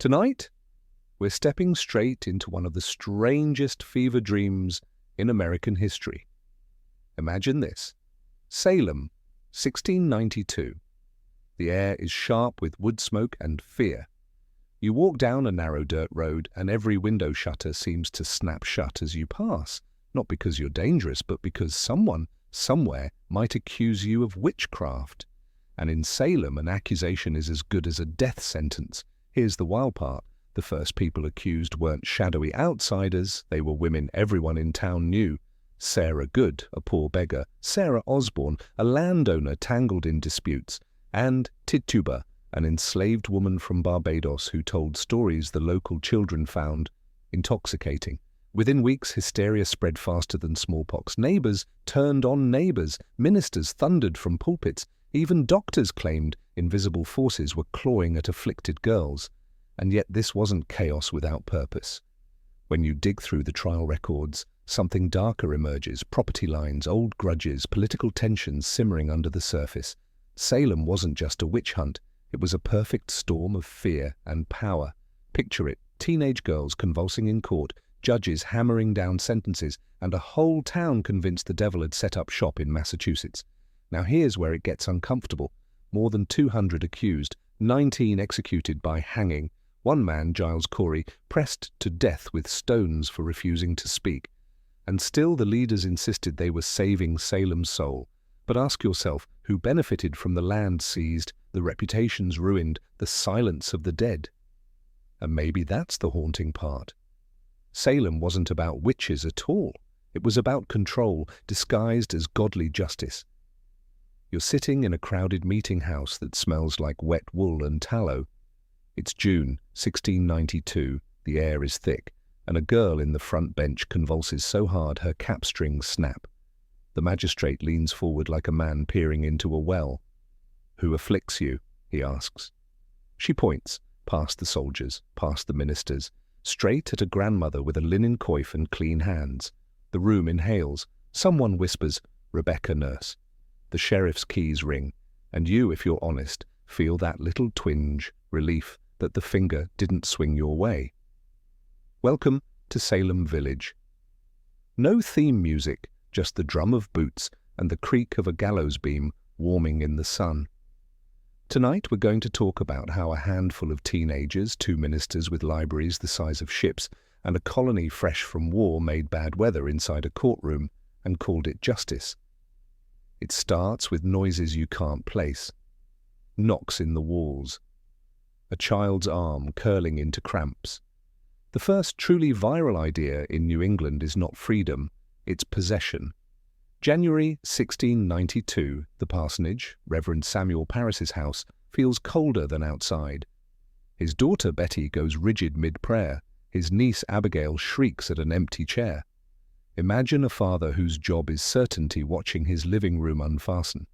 Tonight, we're stepping straight into one of the strangest fever dreams in American history. Imagine this. Salem, 1692. The air is sharp with wood smoke and fear. You walk down a narrow dirt road and every window shutter seems to snap shut as you pass, not because you're dangerous, but because someone, somewhere, might accuse you of witchcraft. And in Salem, an accusation is as good as a death sentence. Here's the wild part. The first people accused weren't shadowy outsiders. They were women everyone in town knew. Sarah Good, a poor beggar, Sarah Osborne, a landowner tangled in disputes, and Tituba, an enslaved woman from Barbados who told stories the local children found intoxicating. Within weeks, hysteria spread faster than smallpox. Neighbors turned on neighbors. Ministers thundered from pulpits. Even doctors claimed invisible forces were clawing at afflicted girls. And yet this wasn't chaos without purpose. When you dig through the trial records, something darker emerges: property lines, old grudges, political tensions simmering under the surface. Salem wasn't just a witch hunt. It was a perfect storm of fear and power. Picture it: teenage girls convulsing in court, judges hammering down sentences, and a whole town convinced the devil had set up shop in Massachusetts. Now here's where it gets uncomfortable. More than 200 accused, 19 executed by hanging. One man, Giles Corey, pressed to death with stones for refusing to speak. And still the leaders insisted they were saving Salem's soul. But ask yourself, who benefited from the land seized, the reputations ruined, the silence of the dead? And maybe that's the haunting part. Salem wasn't about witches at all. It was about control, disguised as godly justice. You're sitting in a crowded meeting house that smells like wet wool and tallow. It's June, 1692, the air is thick, and a girl in the front bench convulses so hard her cap strings snap. The magistrate leans forward like a man peering into a well. "Who afflicts you?" he asks. She points, past the soldiers, past the ministers, straight at a grandmother with a linen coif and clean hands. The room inhales. Someone whispers, "Rebecca, nurse." The sheriff's keys ring, and you, if you're honest, feel that little twinge, relief, that the finger didn't swing your way. Welcome to Salem Village. No theme music, just the drum of boots and the creak of a gallows beam warming in the sun. Tonight we're going to talk about how a handful of teenagers, 2 ministers with libraries the size of ships, and a colony fresh from war made bad weather inside a courtroom and called it justice. It starts with noises you can't place. Knocks in the walls. A child's arm curling into cramps. The first truly viral idea in New England is not freedom, it's possession. January 1692, the parsonage, Reverend Samuel Parris's house, feels colder than outside. His daughter Betty goes rigid mid-prayer. His niece Abigail shrieks at an empty chair. Imagine a father whose job is certainty watching his living room unfasten.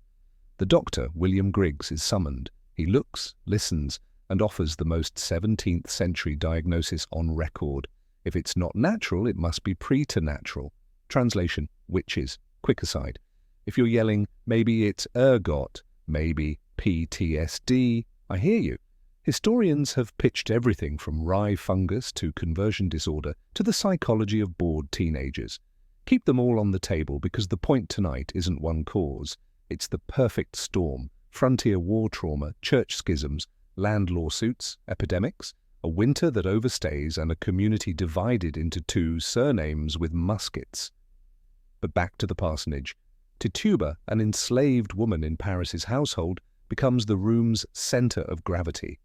The doctor, William Griggs, is summoned. He looks, listens, and offers the most 17th century diagnosis on record. If it's not natural, it must be preternatural. Translation: witches. Quick aside. If you're yelling, maybe it's ergot, maybe PTSD, I hear you. Historians have pitched everything from rye fungus to conversion disorder to the psychology of bored teenagers. Keep them all on the table because the point tonight isn't one cause. It's the perfect storm: frontier war trauma, church schisms, land lawsuits, epidemics, a winter that overstays, and a community divided into 2 surnames with muskets. But back to the parsonage. Tituba, an enslaved woman in Parris's household, becomes the room's center of gravity.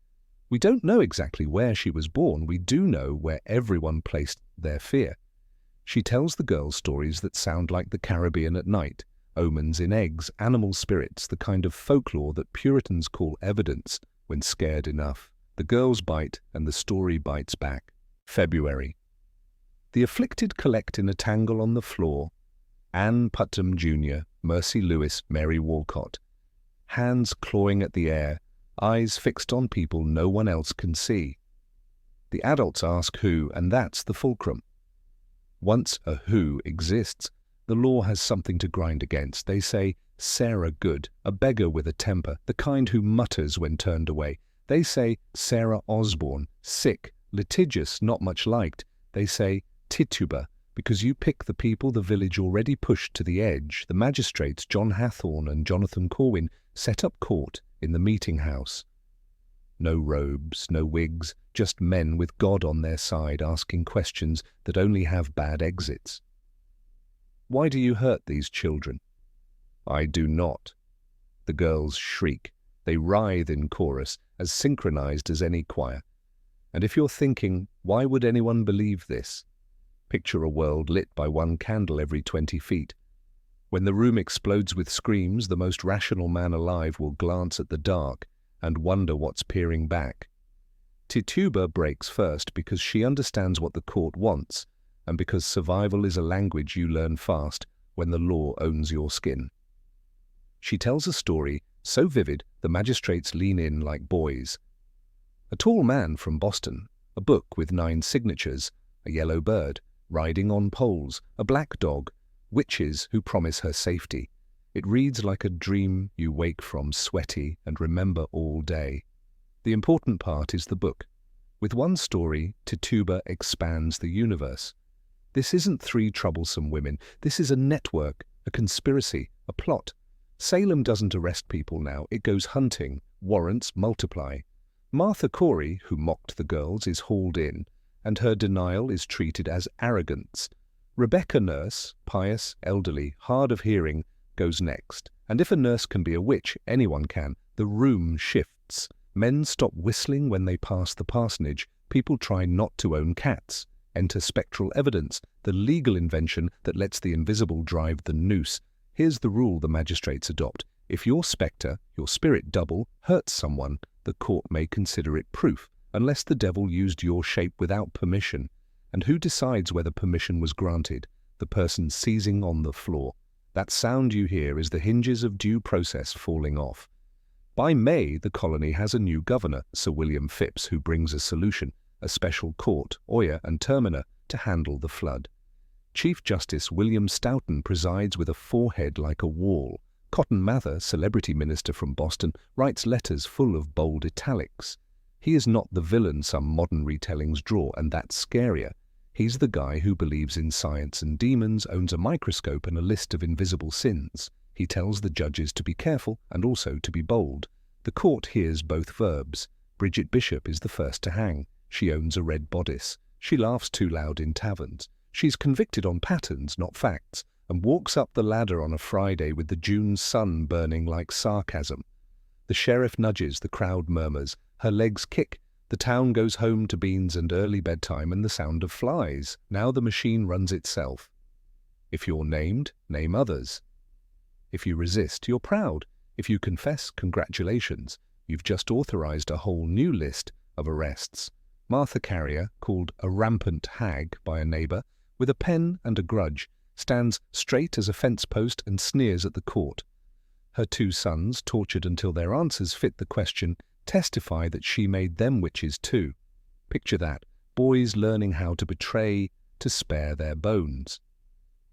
We don't know exactly where she was born. We do know where everyone placed their fear. She tells the girls stories that sound like the Caribbean at night, omens in eggs, animal spirits, the kind of folklore that Puritans call evidence when scared enough. The girls bite, and the story bites back. February. The afflicted collect in a tangle on the floor. Ann Putnam Jr., Mercy Lewis, Mary Walcott. Hands clawing at the air, eyes fixed on people no one else can see. The adults ask who, and that's the fulcrum. Once a who exists, the law has something to grind against. They say, Sarah Good, a beggar with a temper, the kind who mutters when turned away. They say Sarah Osborne, sick, litigious, not much liked. They say Tituba, because you pick the people the village already pushed to the edge. The magistrates, John Hathorne and Jonathan Corwin, set up court in the meeting house. No robes, no wigs, just men with God on their side asking questions that only have bad exits. Why do you hurt these children? I do not. The girls shriek. They writhe in chorus, as synchronized as any choir. And if you're thinking, why would anyone believe this? Picture a world lit by one candle every 20 feet. When the room explodes with screams, the most rational man alive will glance at the dark and wonder what's peering back. Tituba breaks first because she understands what the court wants, and because survival is a language you learn fast when the law owns your skin. She tells a story so vivid the magistrates lean in like boys. A tall man from Boston, a book with 9 signatures, a yellow bird, riding on poles, a black dog, witches who promise her safety. It reads like a dream you wake from sweaty and remember all day. The important part is the book. With one story, Tituba expands the universe. This isn't 3 troublesome women. This is a network, a conspiracy, a plot. Salem doesn't arrest people now. It goes hunting. Warrants multiply. Martha Corey, who mocked the girls, is hauled in, and her denial is treated as arrogance. Rebecca Nurse, pious, elderly, hard of hearing, goes next. And if a nurse can be a witch, anyone can. The room shifts. Men stop whistling when they pass the parsonage. People try not to own cats. Enter spectral evidence, the legal invention that lets the invisible drive the noose. Here's the rule the magistrates adopt. If your spectre, your spirit double, hurts someone, the court may consider it proof, unless the devil used your shape without permission. And who decides whether permission was granted? The person seizing on the floor. That sound you hear is the hinges of due process falling off. By May, the colony has a new governor, Sir William Phipps, who brings a solution, a special court, Oyer and Terminer, to handle the flood. Chief Justice William Stoughton presides with a forehead like a wall. Cotton Mather, celebrity minister from Boston, writes letters full of bold italics. He is not the villain some modern retellings draw, and that's scarier. He's the guy who believes in science and demons, owns a microscope and a list of invisible sins. He tells the judges to be careful and also to be bold. The court hears both verbs. Bridget Bishop is the first to hang. She owns a red bodice. She laughs too loud in taverns. She's convicted on patterns, not facts, and walks up the ladder on a Friday with the June sun burning like sarcasm. The sheriff nudges, the crowd murmurs, her legs kick. The town goes home to beans and early bedtime and the sound of flies. Now the machine runs itself. If you're named, name others. If you resist, you're proud. If you confess, congratulations. You've just authorized a whole new list of arrests. Martha Carrier, called a rampant hag by a neighbor, with a pen and a grudge, stands straight as a fence post and sneers at the court. Her 2 sons, tortured until their answers fit the question, testify that she made them witches too. Picture that, boys learning how to betray, to spare their bones.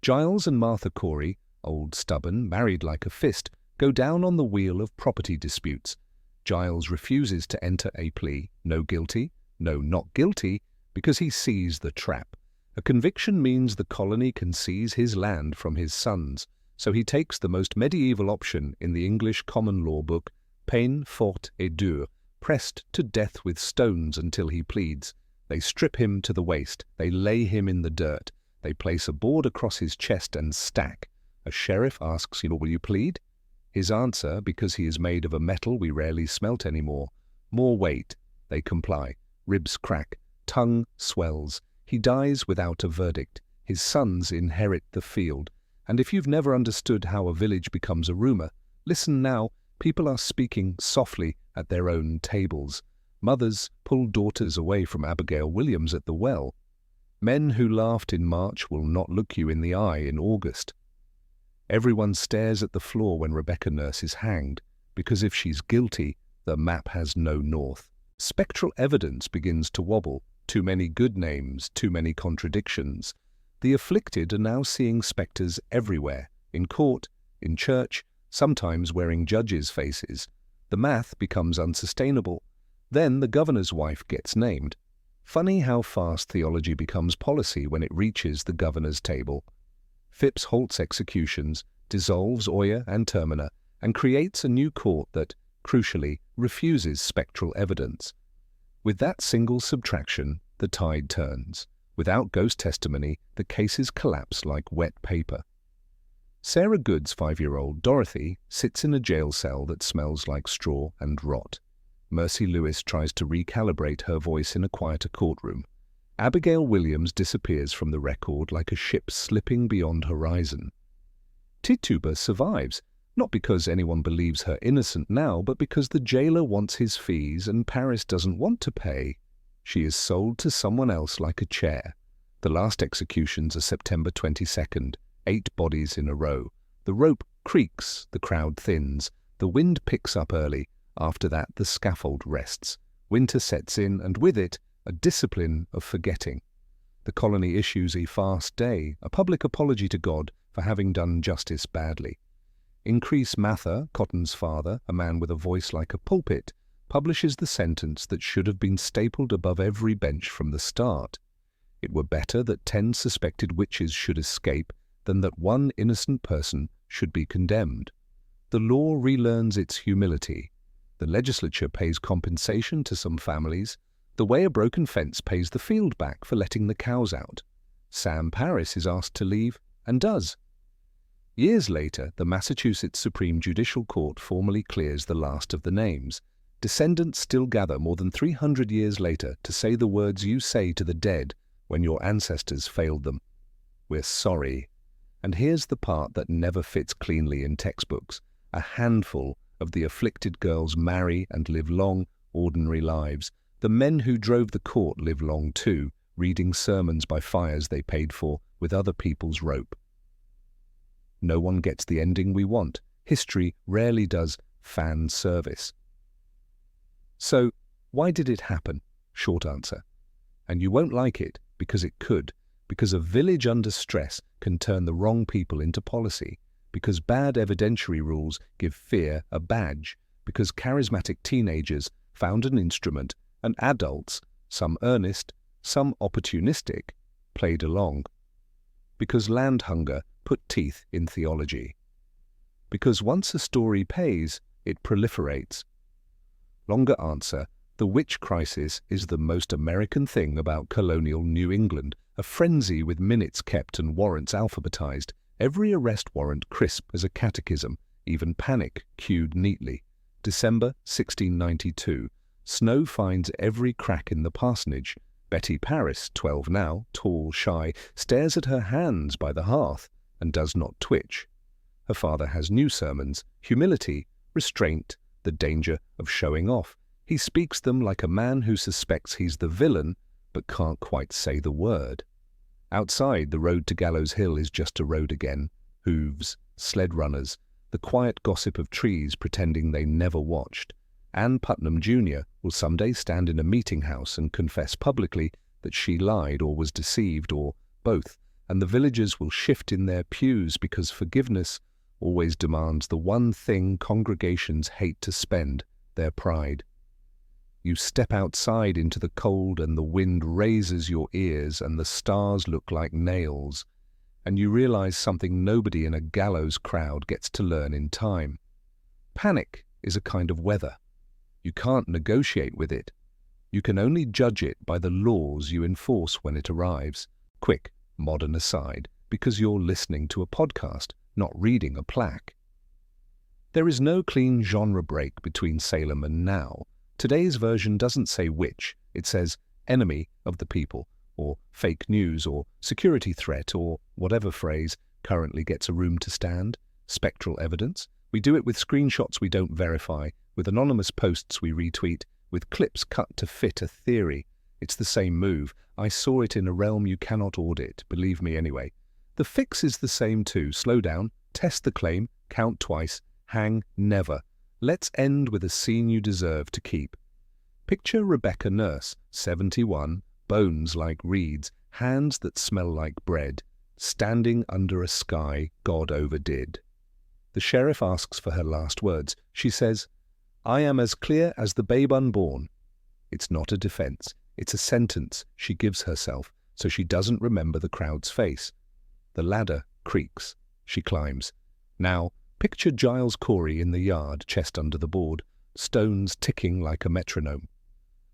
Giles and Martha Corey, old stubborn, married like a fist, go down on the wheel of property disputes. Giles refuses to enter a plea, no guilty, no not guilty, because he sees the trap. A conviction means the colony can seize his land from his sons, so he takes the most medieval option in the English common law book, peine forte et dure, pressed to death with stones until he pleads. They strip him to the waist, they lay him in the dirt, they place a board across his chest and stack. A sheriff asks, will you plead? His answer, because he is made of a metal we rarely smelt anymore, more weight. They comply. Ribs crack, tongue swells. He dies without a verdict. His sons inherit the field. And if you've never understood how a village becomes a rumor, listen now. People are speaking softly at their own tables. Mothers pull daughters away from Abigail Williams at the well. Men who laughed in March will not look you in the eye in August. Everyone stares at the floor when Rebecca Nurse is hanged, because if she's guilty, the map has no north. Spectral evidence begins to wobble. Too many good names, too many contradictions. The afflicted are now seeing spectres everywhere, in court, in church, sometimes wearing judges' faces. The math becomes unsustainable. Then the governor's wife gets named. Funny how fast theology becomes policy when it reaches the governor's table. Phipps halts executions, dissolves Oyer and Terminer, and creates a new court that, crucially, refuses spectral evidence. With that single subtraction, the tide turns. Without ghost testimony, the cases collapse like wet paper. Sarah Good's 5-year-old Dorothy sits in a jail cell that smells like straw and rot. Mercy Lewis tries to recalibrate her voice in a quieter courtroom. Abigail Williams disappears from the record like a ship slipping beyond horizon. Tituba survives, not because anyone believes her innocent now, but because the jailer wants his fees and Paris doesn't want to pay. She is sold to someone else like a chair. The last executions are September 22nd, 8 bodies in a row. The rope creaks, the crowd thins, the wind picks up early. After that, the scaffold rests. Winter sets in, and with it, a discipline of forgetting. The colony issues a fast day, a public apology to God for having done justice badly. Increase Mather, Cotton's father, a man with a voice like a pulpit, publishes the sentence that should have been stapled above every bench from the start. It were better that 10 suspected witches should escape than that one innocent person should be condemned. The law relearns its humility. The legislature pays compensation to some families, the way a broken fence pays the field back for letting the cows out. Sam Paris is asked to leave, and does. Years later, the Massachusetts Supreme Judicial Court formally clears the last of the names. Descendants still gather more than 300 years later to say the words you say to the dead when your ancestors failed them. We're sorry. And here's the part that never fits cleanly in textbooks. A handful of the afflicted girls marry and live long, ordinary lives. The men who drove the court live long too, reading sermons by fires they paid for with other people's rope. No one gets the ending we want. History rarely does fan service. So, why did it happen? Short answer. And you won't like it, because it could. Because a village under stress can turn the wrong people into policy. Because bad evidentiary rules give fear a badge. Because charismatic teenagers found an instrument, and adults, some earnest, some opportunistic, played along. Because land hunger put teeth in theology. Because once a story pays, it proliferates. Longer answer, the witch crisis is the most American thing about colonial New England, a frenzy with minutes kept and warrants alphabetized, every arrest warrant crisp as a catechism, even panic cued neatly. December 1692. Snow finds every crack in the parsonage. Betty Paris, 12 now, tall, shy, stares at her hands by the hearth and does not twitch. Her father has new sermons: humility, restraint, the danger of showing off. He speaks them like a man who suspects he's the villain but can't quite say the word. Outside, the road to Gallows Hill is just a road again. Hooves, sled runners, the quiet gossip of trees pretending they never watched. Ann Putnam Jr. will someday stand in a meeting house and confess publicly that she lied or was deceived or both, and the villagers will shift in their pews because forgiveness always demands the one thing congregations hate to spend, their pride. You step outside into the cold and the wind raises your ears and the stars look like nails, and you realize something nobody in a gallows crowd gets to learn in time. Panic is a kind of weather. You can't negotiate with it. You can only judge it by the laws you enforce when it arrives. Quick, modern aside, because you're listening to a podcast, not reading a plaque. There is no clean genre break between Salem and now. Today's version doesn't say witch, it says enemy of the people, or fake news, or security threat, or whatever phrase currently gets a room to stand. Spectral evidence. We do it with screenshots we don't verify, with anonymous posts we retweet, with clips cut to fit a theory. It's the same move. I saw it in a realm you cannot audit, believe me anyway. The fix is the same too. Slow down, test the claim, count twice, hang never. Let's end with a scene you deserve to keep. Picture Rebecca Nurse, 71, bones like reeds, hands that smell like bread, standing under a sky God overdid. The sheriff asks for her last words. She says, "I am as clear as the babe unborn." It's not a defense. It's a sentence she gives herself so she doesn't remember the crowd's face. The ladder creaks. She climbs. Now, picture Giles Corey in the yard, chest under the board, stones ticking like a metronome.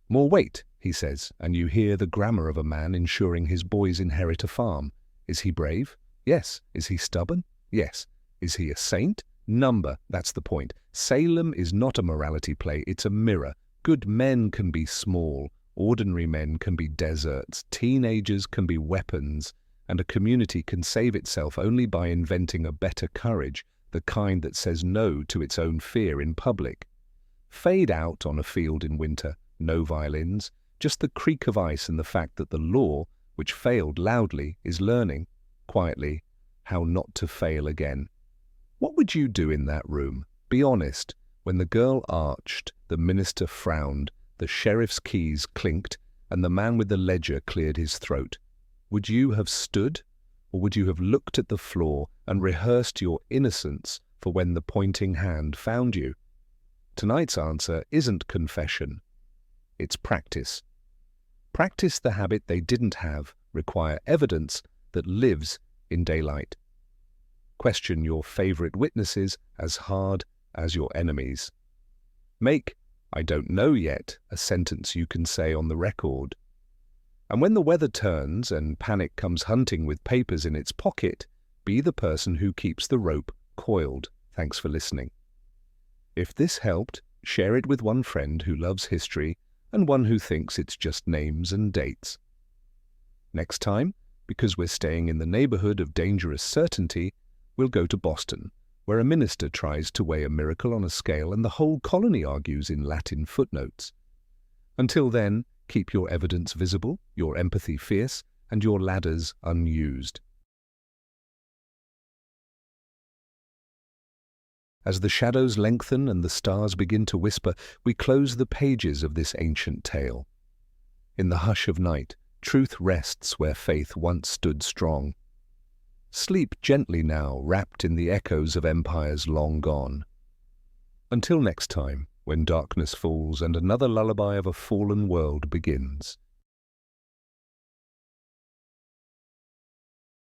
"More weight," he says, and you hear the grammar of a man ensuring his boys inherit a farm. Is he brave? Yes. Is he stubborn? Yes. Is he a saint? Number, that's the point. Salem is not a morality play, it's a mirror. Good men can be small, ordinary men can be deserts, teenagers can be weapons, and a community can save itself only by inventing a better courage, the kind that says no to its own fear in public. Fade out on a field in winter, no violins, just the creak of ice and the fact that the law, which failed loudly, is learning, quietly, how not to fail again. What would you do in that room? Be honest. When the girl arched, the minister frowned, the sheriff's keys clinked, and the man with the ledger cleared his throat. Would you have stood, or would you have looked at the floor and rehearsed your innocence for when the pointing hand found you? Tonight's answer isn't confession. It's practice. Practice the habit they didn't have, require evidence that lives in daylight. Question your favorite witnesses as hard as your enemies. Make, "I don't know yet," a sentence you can say on the record. And when the weather turns and panic comes hunting with papers in its pocket, be the person who keeps the rope coiled. Thanks for listening. If this helped, share it with one friend who loves history and one who thinks it's just names and dates. Next time, because we're staying in the neighborhood of dangerous certainty, we'll go to Boston, where a minister tries to weigh a miracle on a scale and the whole colony argues in Latin footnotes. Until then, keep your evidence visible, your empathy fierce, and your ladders unused. As the shadows lengthen and the stars begin to whisper, we close the pages of this ancient tale. In the hush of night, truth rests where faith once stood strong. Sleep gently now, wrapped in the echoes of empires long gone. Until next time, when darkness falls and another lullaby of a fallen world begins.